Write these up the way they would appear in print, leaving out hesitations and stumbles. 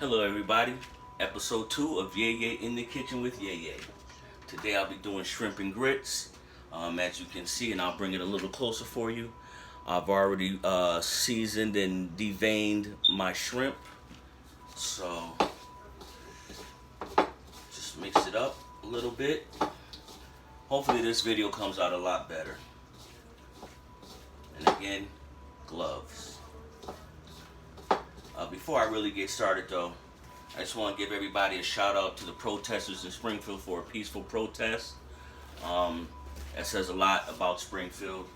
Hello everybody, episode 2 of Yay Yay in the Kitchen with Yay Yay. Today I'll be doing shrimp and grits, as you can see, and I'll bring it a little closer for you. I've already seasoned and deveined my shrimp, so just mix it up a little bit. Hopefully this video comes out a lot better. And again, gloves. Before I really get started though, I just want to give everybody a shout out to the protesters in Springfield for a peaceful protest. That says a lot about Springfield.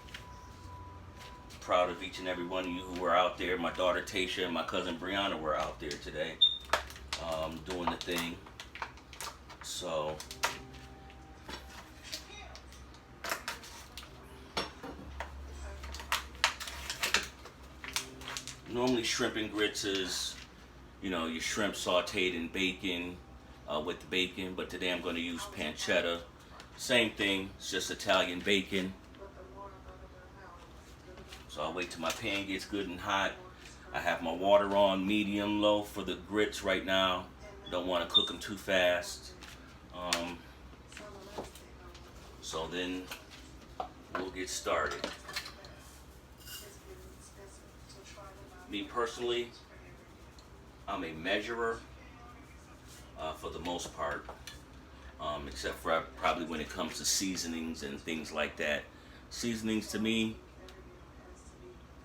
Proud of each and every one of you who were out there. My daughter Tasha and my cousin Brianna were out there today doing the thing. So normally shrimp and grits is, your shrimp sauteed in bacon with the bacon, but today I'm going to use pancetta. Same thing, it's just Italian bacon. So I'll wait till my pan gets good and hot. I have my water on medium low for the grits right now. Don't want to cook them too fast. So then we'll get started. Me personally, I'm a measurer for the most part, except for probably when it comes to seasonings and things like that. Seasonings to me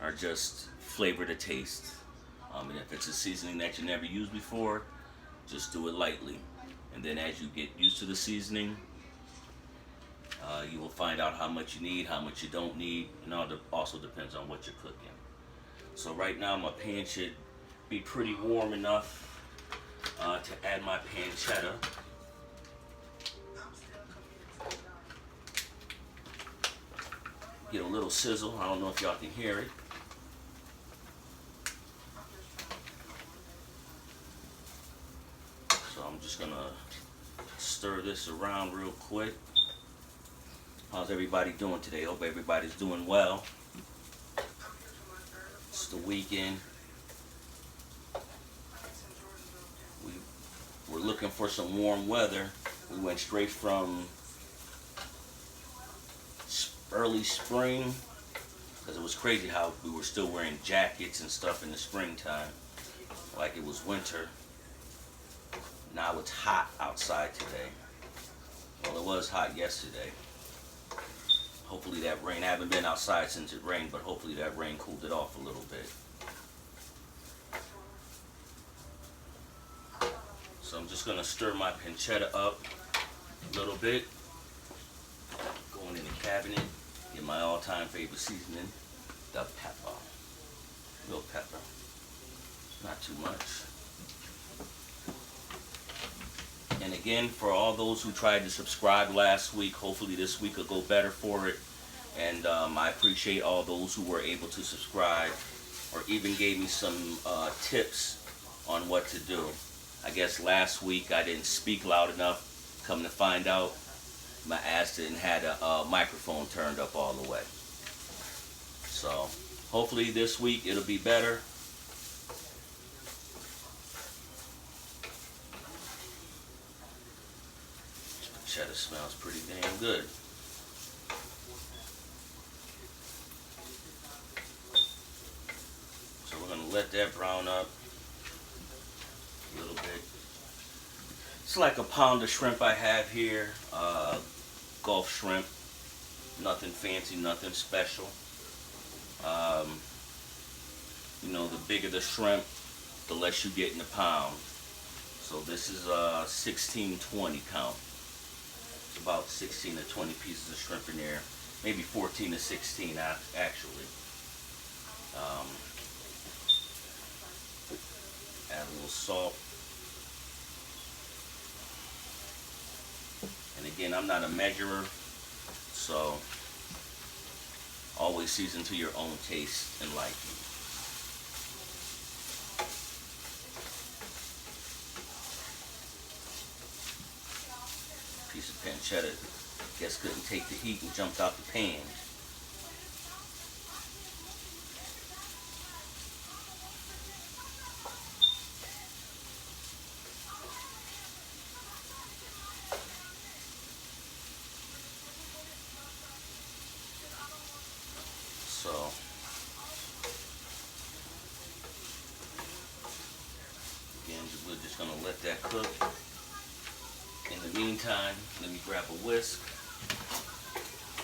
are just flavor to taste. And if it's a seasoning that you never used before, just do it lightly. And then as you get used to the seasoning, you will find out how much you need, how much you don't need, and all also depends on what you're cooking. So right now my pan should be pretty warm enough to add my pancetta. Get a little sizzle. I don't know if y'all can hear it. So I'm just gonna stir this around real quick. How's everybody doing today? Hope everybody's doing well. It's the weekend. We're looking for some warm weather. We went straight from early spring, because it was crazy how we were still wearing jackets and stuff in the springtime, like it was winter. Now it's hot outside today. Well, it was hot yesterday. Hopefully that rain, I haven't been outside since it rained, but hopefully that rain cooled it off a little bit. So I'm just gonna stir my pancetta up a little bit. Going in the cabinet, get my all-time favorite seasoning, the pepper. Little pepper, not too much. And again, for all those who tried to subscribe last week, hopefully this week will go better for it. And I appreciate all those who were able to subscribe or even gave me some tips on what to do. I guess last week I didn't speak loud enough. Come to find out, my ass didn't have a microphone turned up all the way. So hopefully this week it'll be better. Cheddar smells pretty damn good. So we're gonna let that brown up a little bit. It's like a pound of shrimp I have here, Gulf shrimp. Nothing fancy, nothing special. The bigger the shrimp, the less you get in a pound. So this is 16-20 count. It's about 16 to 20 pieces of shrimp in there, maybe 14 to 16 actually. Add a little salt. And again, I'm not a measurer, so always season to your own taste and liking. Piece of pancetta, guess couldn't take the heat and jumped out the pan. we're just gonna let that cook. In the meantime, let me grab a whisk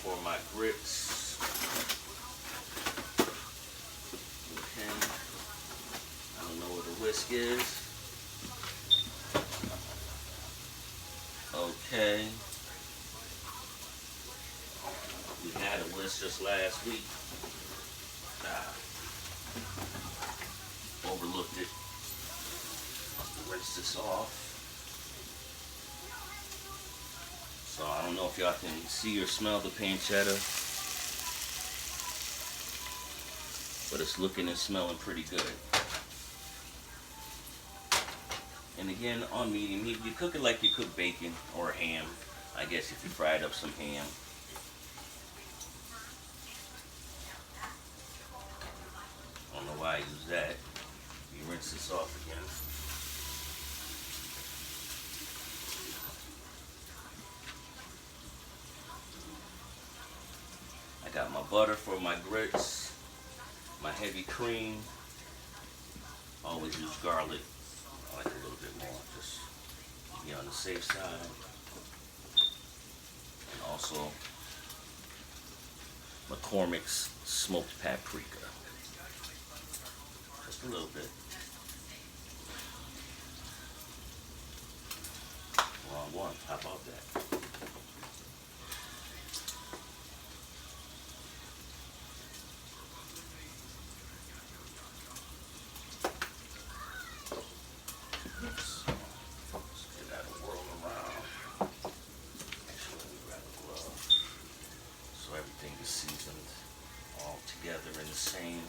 for my grits. Okay. I don't know where the whisk is. Okay. We had a whisk just last week. Overlooked it. Rinse this off. So I don't know if y'all can see or smell the pancetta, but it's looking and smelling pretty good. And again, on medium heat, you cook it like you cook bacon or ham. I guess if you fried up some ham. I don't know why I use that. You rinse this off again. I got my butter for my grits, my heavy cream. Always use garlic. I like a little bit more, just to be on the safe side. And also McCormick's smoked paprika. Just a little bit. Wrong one. How about that? Everything is seasoned all together in the same.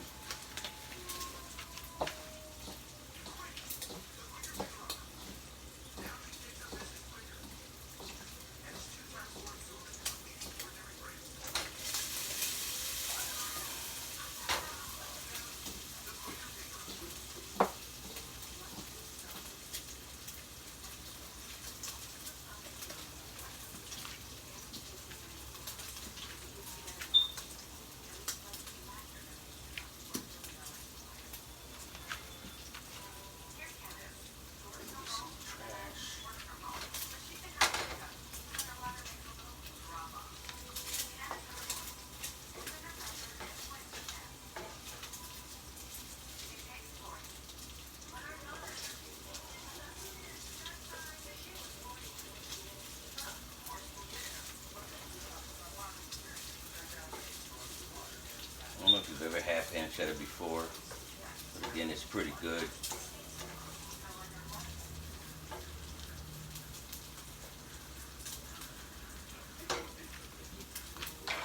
I don't know if you've ever had pancetta before, but again, it's pretty good.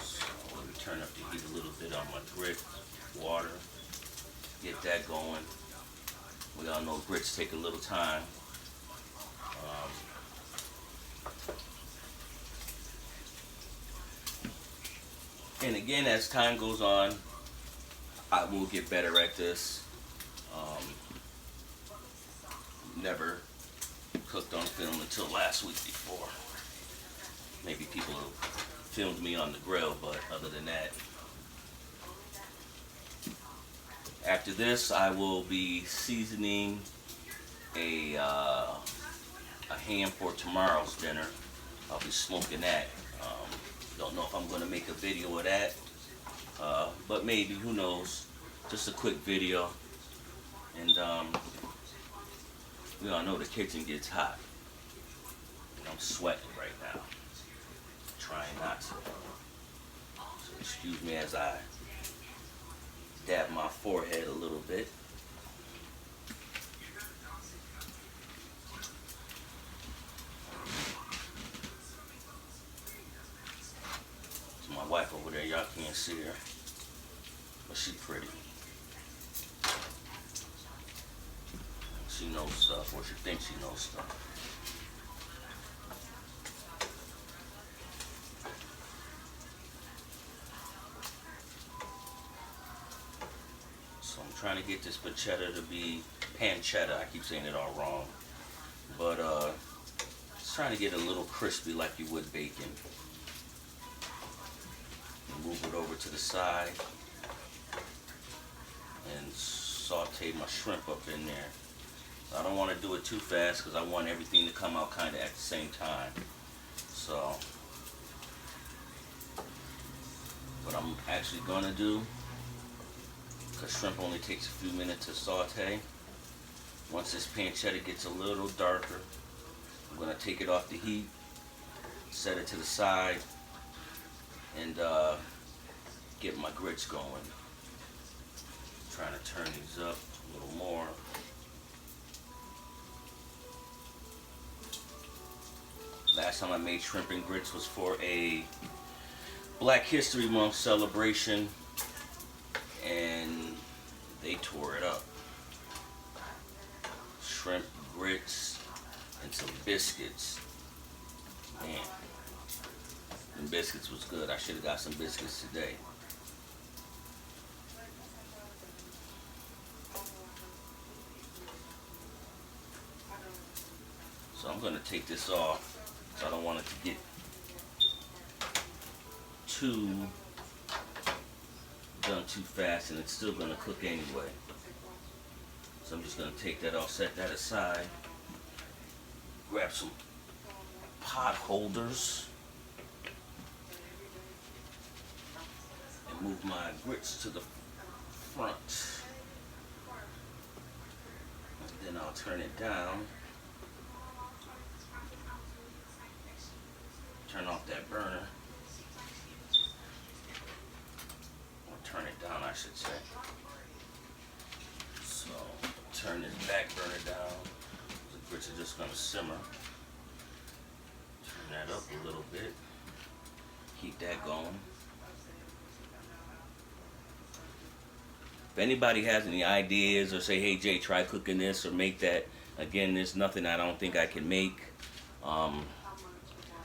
So let me turn up the heat a little bit on my grit water, get that going. We all know grits take a little time. And again, as time goes on, I will get better at this. Never cooked on film until last week before. Maybe people filmed me on the grill, but other than that. After this, I will be seasoning a ham for tomorrow's dinner. I'll be smoking that. Don't know if I'm going to make a video of that, but maybe, who knows. Just a quick video. And we all know the kitchen gets hot. And I'm sweating right now. Trying not to. So excuse me as I dab my forehead a little bit. So my wife over there, y'all can't see her, but she pretty. She knows stuff, or she thinks she knows stuff. So I'm trying to get this pancetta to be pancetta. I keep saying it all wrong, but just trying to get it a little crispy like you would bacon. Move it over to the side and saute my shrimp up in there. I don't want to do it too fast because I want everything to come out kind of at the same time. So, what I'm actually going to do, because shrimp only takes a few minutes to saute, once this pancetta gets a little darker, I'm going to take it off the heat, set it to the side, and get my grits going. I'm trying to turn these up a little more. Last time I made shrimp and grits was for a Black History Month celebration, and they tore it up. Shrimp, grits, and some biscuits. Man, them biscuits was good. I should have got some biscuits today. So I'm going to take this off. So I don't want it to get too done too fast, and it's still going to cook anyway. So I'm just going to take that off, set that aside, grab some pot holders, and move my grits to the front. And then I'll turn it down. Turn off that burner. Or turn it down, I should say. So, turn this back burner down. The grits are just going to simmer. Turn that up a little bit. Keep that going. If anybody has any ideas or say, hey Jay, try cooking this or make that, again, there's nothing I don't think I can make.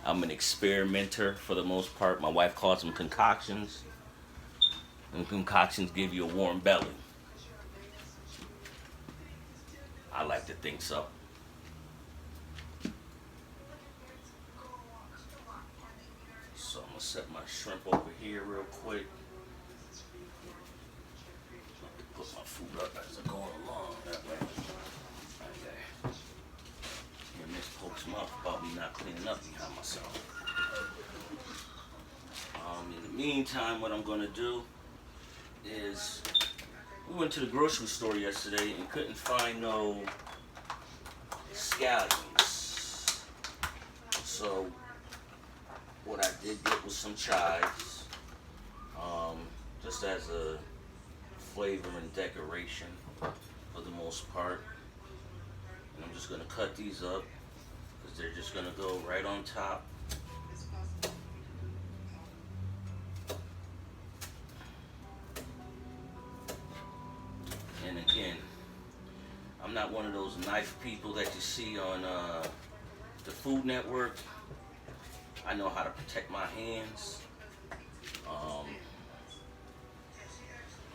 I'm an experimenter for the most part. My wife calls them concoctions. And concoctions give you a warm belly. I like to think so. So I'm going to set my shrimp over here real quick. Put my food up as I go along that way. Okay. And this pokes mouth about me not cleaning up behind myself. In the meantime, what I'm going to do is, we went to the grocery store yesterday and couldn't find no scallions. So what I did get was some chives, just as a flavor and decoration for the most part. And I'm just going to cut these up because they're just going to go right on top. And again, I'm not one of those knife people that you see on the Food Network. I know how to protect my hands.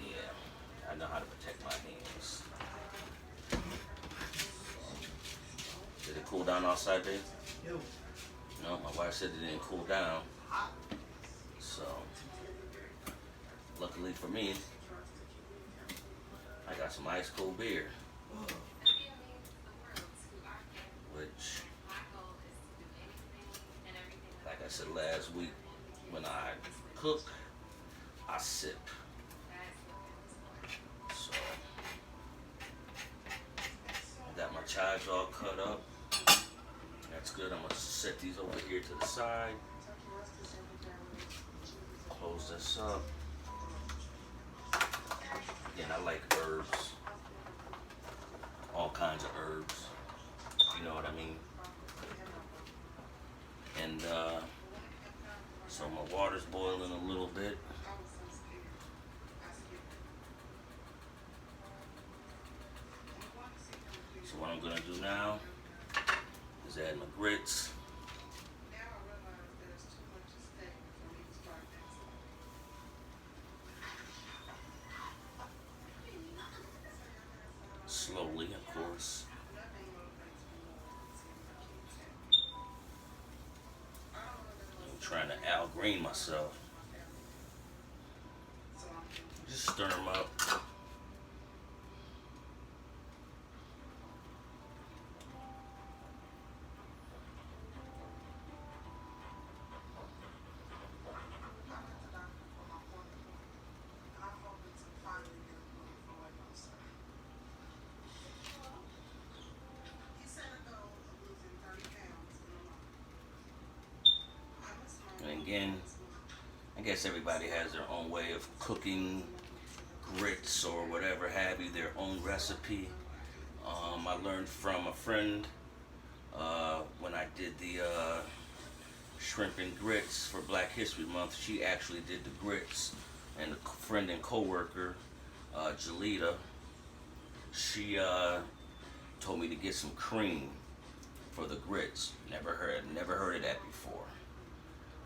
Yeah, I know how to protect my hands. Did it cool down outside, babe? No, my wife said it didn't cool down. So, luckily for me, I got some ice cold beer. Which, like I said last week, when I cook, I sip. So, I got my chives all cut up. That's good. I'm going to set these over here to the side. Close this up. Again, I like herbs. All kinds of herbs. You know what I mean? And so my water's boiling a little bit. So what I'm going to do now is add my grits. Slowly, of course. I'm trying to Al Green myself. Just stir them up. again, I guess everybody has their own way of cooking grits or whatever have you, their own recipe. I learned from a friend when I did the shrimp and grits for Black History Month. She actually did the grits, and a friend and co-worker, Jalita, she told me to get some cream for the grits. Never heard of that before.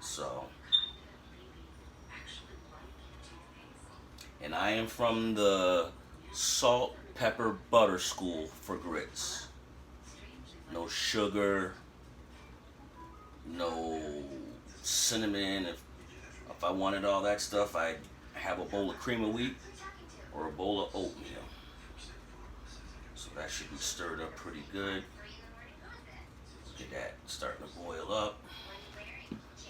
So, and I am from the salt, pepper, butter school for grits. No sugar, no cinnamon. If I wanted all that stuff, I'd have a bowl of cream of wheat or a bowl of oatmeal. So that should be stirred up pretty good. Get that starting to boil up.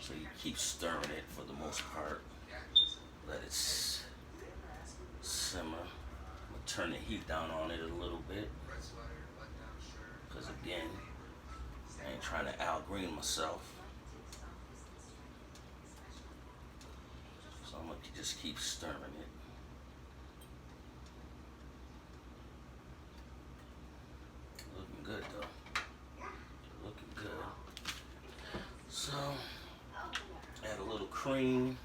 So you keep stirring it for the most part. Let it simmer. I'm gonna turn the heat down on it a little bit. Because again, I ain't trying to Al Green myself. So I'm gonna just keep stirring it. Looking good though. Looking good. So, add a little cream,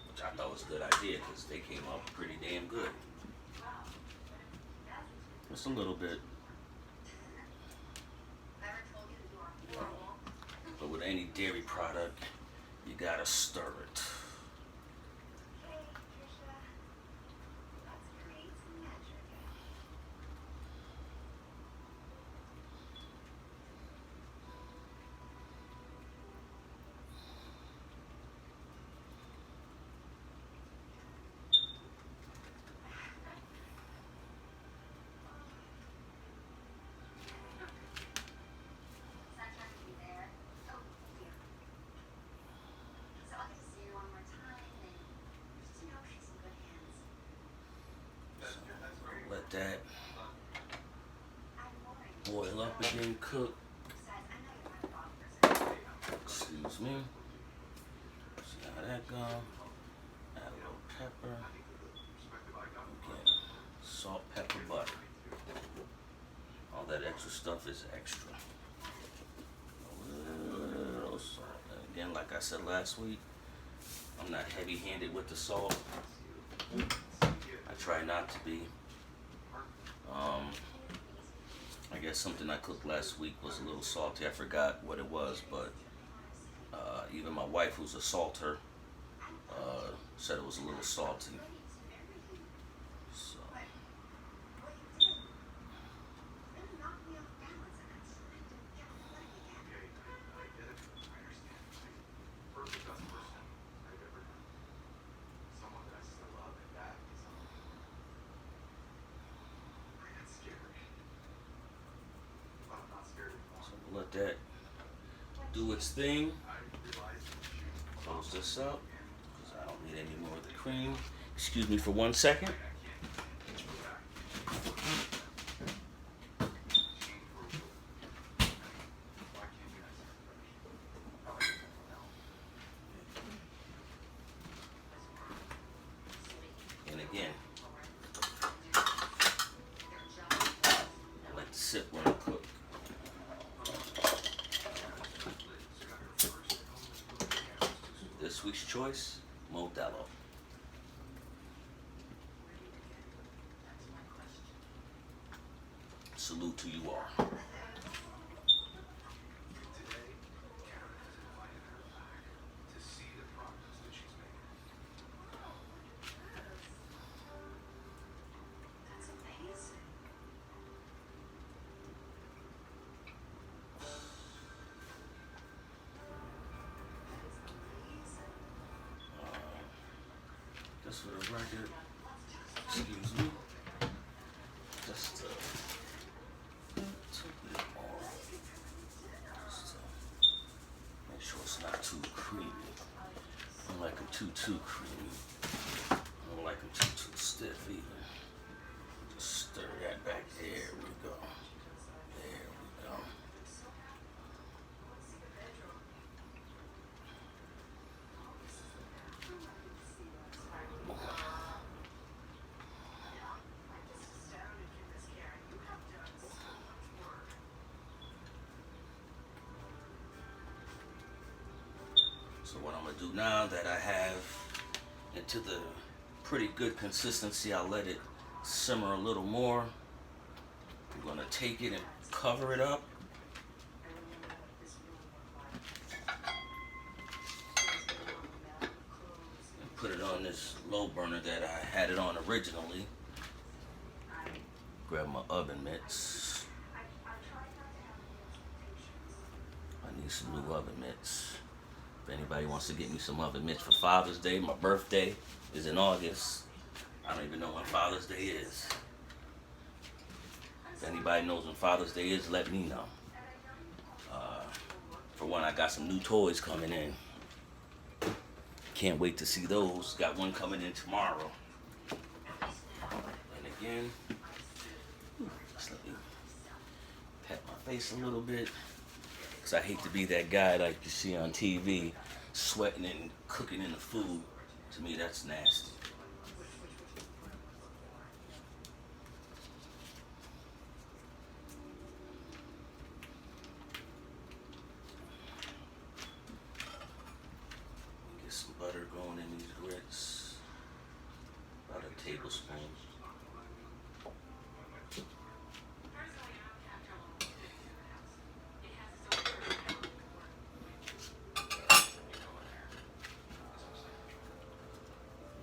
which I thought was a good idea because they came out pretty damn good. Just a little bit. But with any dairy product, you gotta stir it. Let that boil up again, cook. Excuse me. See how that go. Add a little pepper. Again, salt, pepper, butter. All that extra stuff is extra. A little salt. And again, like I said last week, I'm not heavy-handed with the salt. I try not to be. I guess something I cooked last week was a little salty. I forgot what it was, but even my wife, who's a salter, said it was a little salty. So. Let that do its thing. Close this up because I don't need any more of the cream. Excuse me for 1 second. And again, I like to sip when I cook. This week's choice, Modelo. Salute to you all. Just for the record, excuse me, just a bit more, just to make sure it's not too creamy. I don't like them too creamy. I don't like them too stiff either. Just stir that back. There we go. There we go. I'm gonna do now that I have into the pretty good consistency, I'll let it simmer a little more. I'm gonna take it and cover it up. And put it on this low burner that I had it on originally. Grab my oven mitts. I need some new oven mitts. If anybody wants to get me some oven mitts for Father's Day, my birthday is in August. I don't even know when Father's Day is. If anybody knows when Father's Day is, let me know. For one, I got some new toys coming in. Can't wait to see those. Got one coming in tomorrow. And again, just let me pat my face a little bit. Because I hate to be that guy like you see on TV, sweating and cooking in the food. To me, that's nasty. Get some butter going in these grits. About a tablespoon.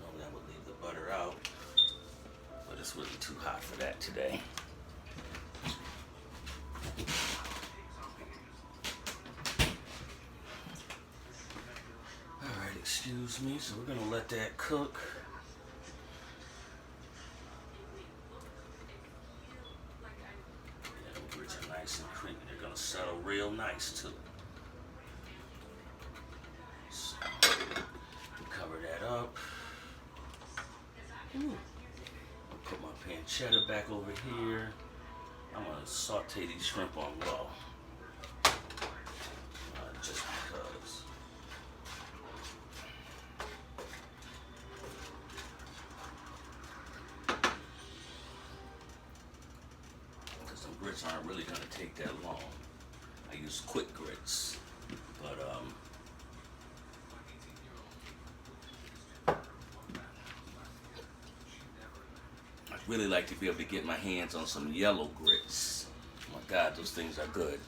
Normally I would leave the butter out, but it's really too hot for that today. Alright, excuse me, so we're gonna let that cook. Yeah, the grits are nice and creamy. They're gonna settle real nice too. So, cover that up. Put my pancetta back over here. I'm gonna saute these shrimp on low. Just because. Because some grits aren't really gonna take that long. I use quick grits, but I'd really like to be able to get my hands on some yellow grits. Oh my God, those things are good.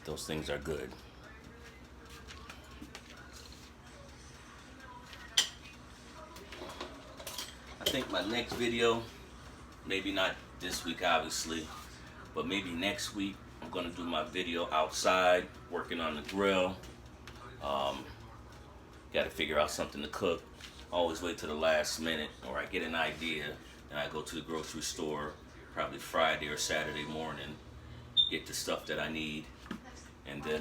Those things are good. I think my next video, maybe not this week obviously, but maybe next week, I'm gonna do my video outside, working on the grill. Got to figure out something to cook. Always wait to the last minute, or I get an idea, and I go to the grocery store, probably Friday or Saturday morning, get the stuff that I need, and then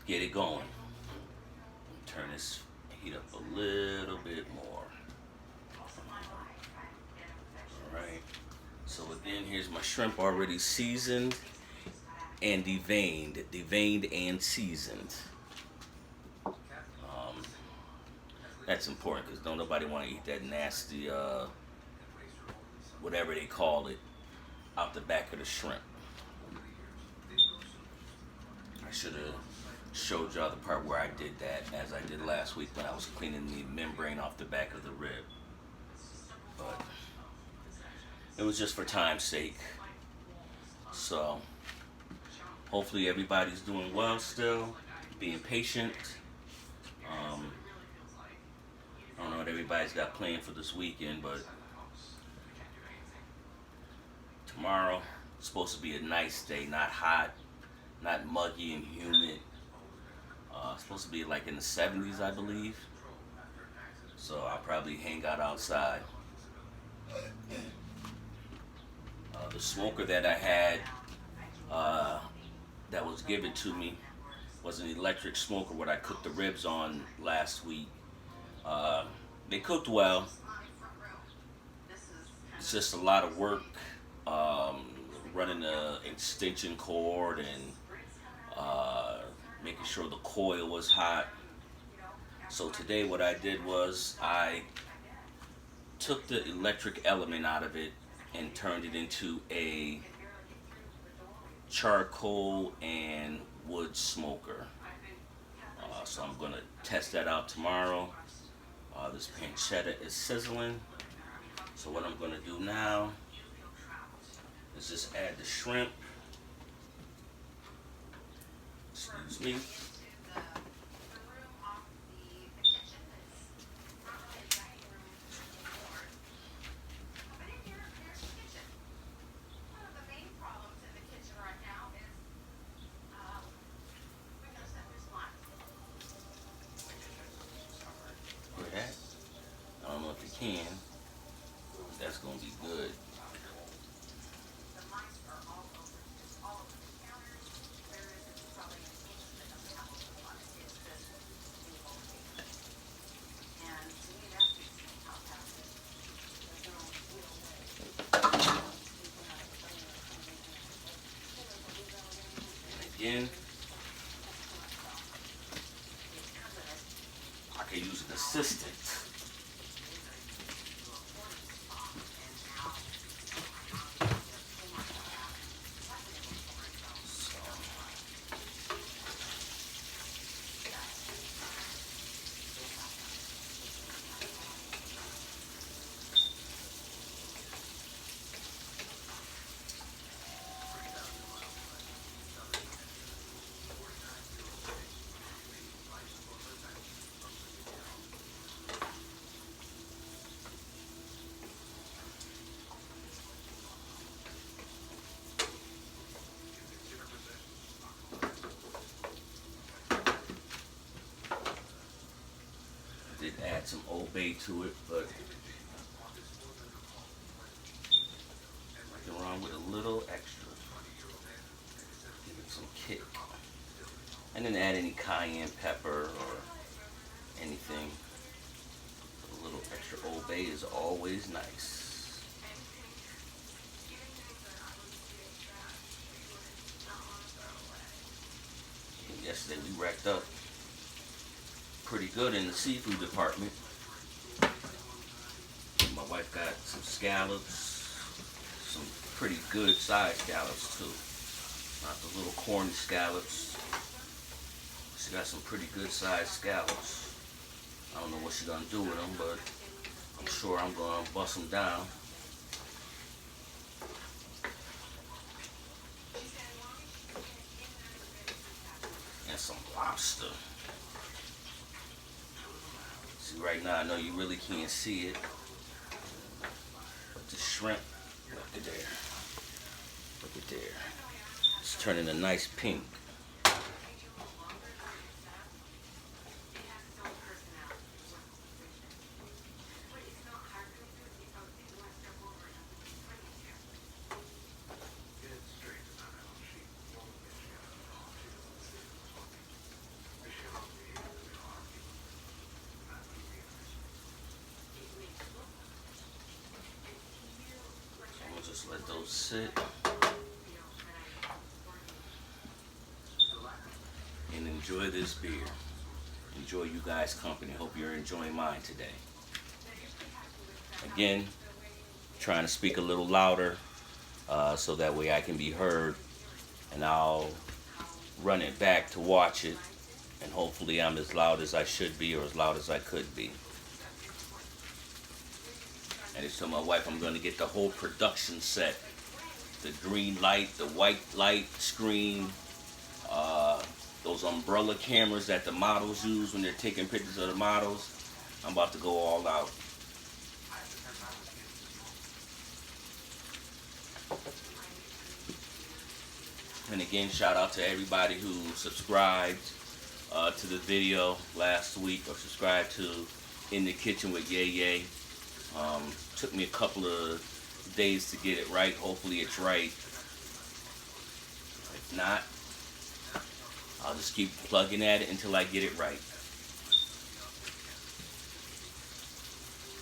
get it going. Turn this heat up a little bit more. Alright, so again, here's my shrimp already seasoned and deveined and seasoned. That's important because don't nobody want to eat that nasty, whatever they call it, out the back of the shrimp. I should have showed y'all the part where I did that, as I did last week when I was cleaning the membrane off the back of the rib. But it was just for time's sake. So hopefully everybody's doing well still, being patient. I don't know what everybody's got planned for this weekend, but tomorrow it's supposed to be a nice day, not hot, not muggy and humid. It's supposed to be like in the 70s, I believe. So I'll probably hang out outside. The smoker that I had that was given to me was an electric smoker what I cooked the ribs on last week. They cooked well. It's just a lot of work running the extension cord and making sure the coil was hot. So today what I did was I took the electric element out of it and turned it into a charcoal and wood smoker. So I'm gonna test that out tomorrow. This pancetta is sizzling. So what I'm gonna do now is just add the shrimp. Excuse me. Hear that? I don't know if you can. That's gonna be good. And again, I can use an assistant. Did add some Old Bay to it, but nothing wrong with a little extra. Give it some kick. I didn't add any cayenne pepper or anything. A little extra Old Bay is always nice. And yesterday we racked up pretty good in the seafood department. My wife got some scallops, some pretty good sized scallops too. Not the little corny scallops. She got some pretty good sized scallops. I don't know what she's gonna do with them, but I'm sure I'm gonna bust them down. And some lobster. See, right now I know you really can't see it, but the shrimp, look at there. Look at there. It's turning a nice pink. Just let those sit and enjoy this beer. Enjoy you guys' company. Hope you're enjoying mine today. Again, trying to speak a little louder so that way I can be heard, and I'll run it back to watch it, and hopefully I'm as loud as I should be or as loud as I could be. And I told my wife I'm going to get the whole production set. The green light, the white light screen, those umbrella cameras that the models use when they're taking pictures of the models. I'm about to go all out. And again, shout out to everybody who subscribed to the video last week, or subscribed to In the Kitchen with Yay Yay. Took me a couple of days to get it right. Hopefully it's right. If not, I'll just keep plugging at it until I get it right.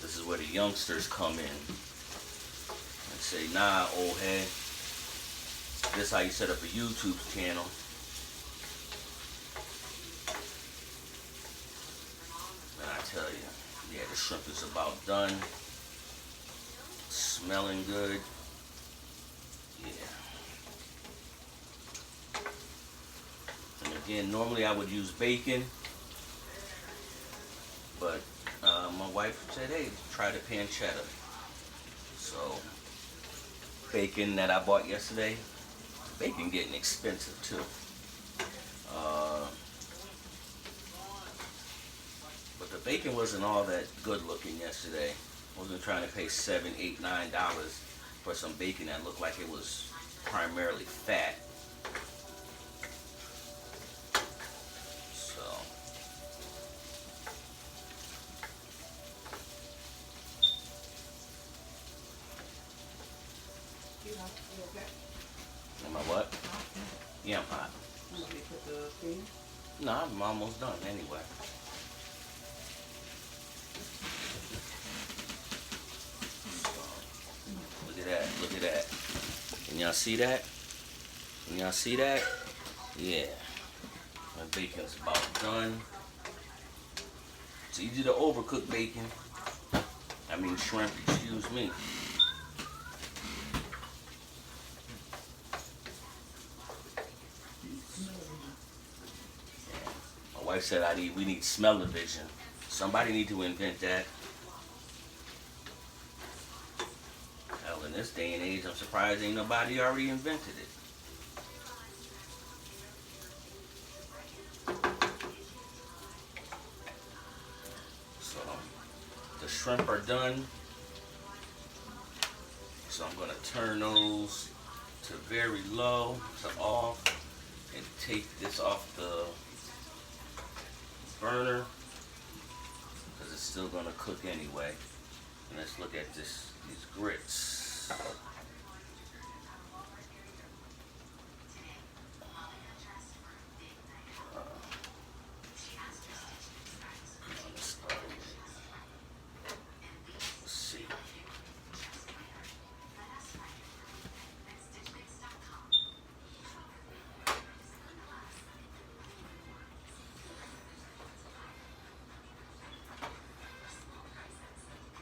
This is where the youngsters come in and say, nah, old head, this is how you set up a YouTube channel. And I tell you, yeah, the shrimp is about done. Smelling good. Yeah. And again, normally I would use bacon, But my wife said, hey, try the pancetta. So, bacon that I bought yesterday, bacon getting expensive too. Uh, but the bacon wasn't all that good looking yesterday. I wasn't trying to pay $7, $8, $9 for some bacon that looked like it was primarily fat. So, am I what? Yeah, I'm hot. No, I'm almost done anyway. Look at that, look at that. Can y'all see that? Can y'all see that? Yeah. My bacon's about done. It's easy to overcook bacon. I mean shrimp, excuse me. My wife said we need smell-o-vision. Somebody need to invent that. Hell, in this day and age, I'm surprised ain't nobody already invented it. So, the shrimp are done. So I'm gonna turn those to very low, to off, and take this off the burner, because it's still gonna cook anyway. And let's look at these grits. Let's see.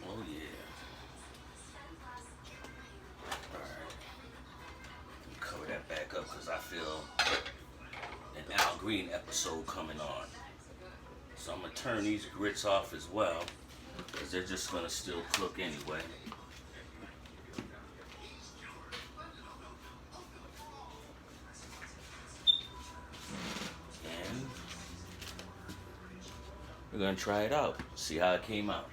Oh yeah. Cover that back up because I feel an Al Green episode coming on. So I'm going to turn these grits off as well because they're just going to still cook anyway. And we're going to try it out, see how it came out.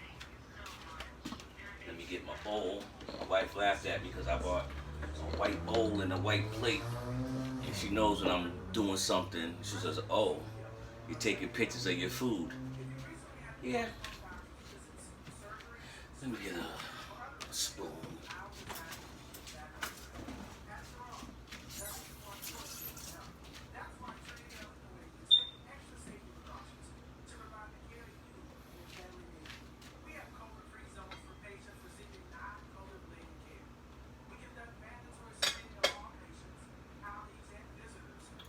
Let me get my bowl. My wife laughed at me because I bought a white bowl and a white plate. And she knows when I'm doing something. She says, oh, you're taking pictures of your food. Yeah. Let me get a spoon.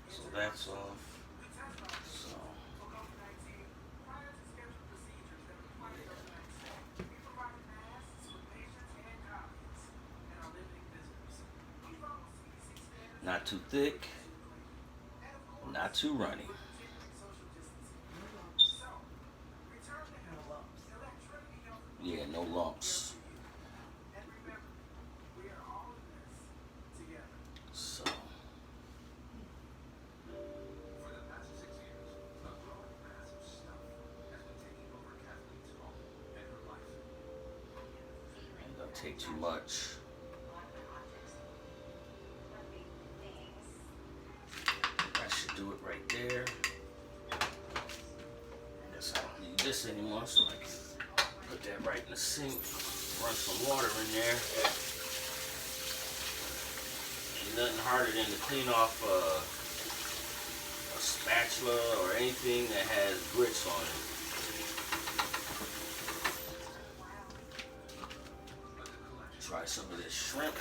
So that's off. So. Not too thick, not too runny. Yeah, no lumps. So. Ain't gonna take too much. That should do it right there. I guess I don't need this anymore, so I can put that right in the sink. Run some water in there. Ain't nothing harder than to clean off a spatula or anything that has grits on it. Try some of this shrimp.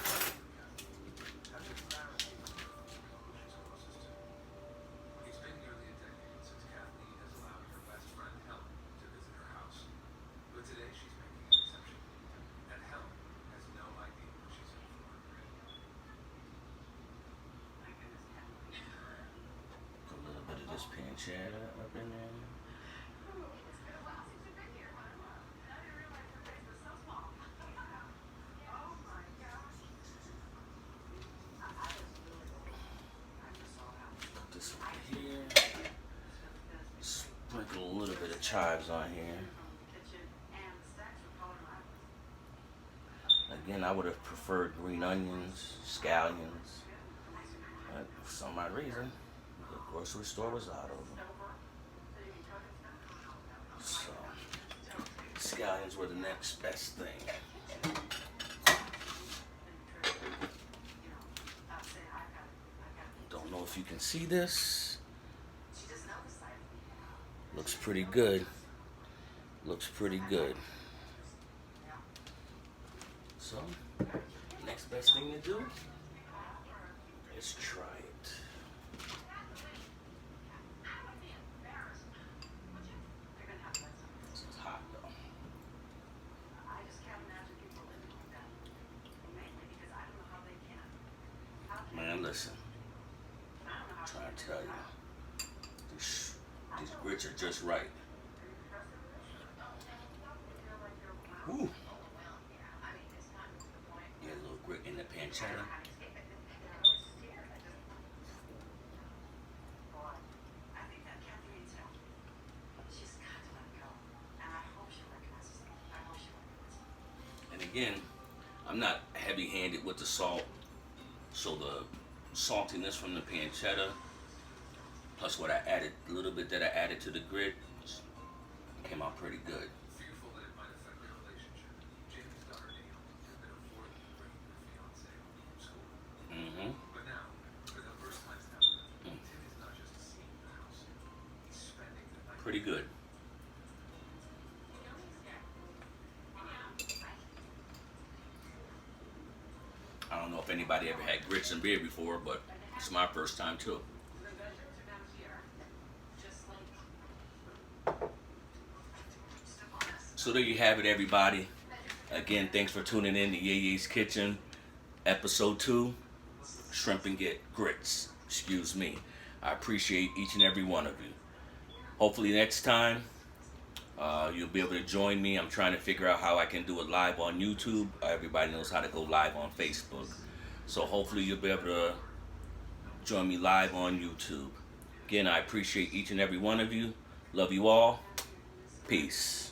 Pancetta up in there. chives on here. Again, I would have preferred green onions, scallions, but for some odd reason, the grocery store was out of them. So, scallions were the next best thing. Don't know if you can see this. Looks pretty good. Looks pretty good. So, next best thing to do is try it. This is hot though. Man, listen. I'm trying to tell you. These grits are just right. Woo. Get a little grit in the pancetta. And again, I'm not heavy-handed with the salt, so the saltiness from the pancetta, plus what I added, a little bit that I added to the grit, came out pretty good. Pretty good. I don't know if anybody ever had grits and beer before, but it's my first time too. So there you have it, everybody. Again, thanks for tuning in to Yeye's Kitchen, episode 2, shrimp and grits. Excuse me. I appreciate each and every one of you. Hopefully next time, you'll be able to join me. I'm trying to figure out how I can do it live on YouTube. Everybody knows how to go live on Facebook. So hopefully you'll be able to join me live on YouTube. Again, I appreciate each and every one of you. Love you all. Peace.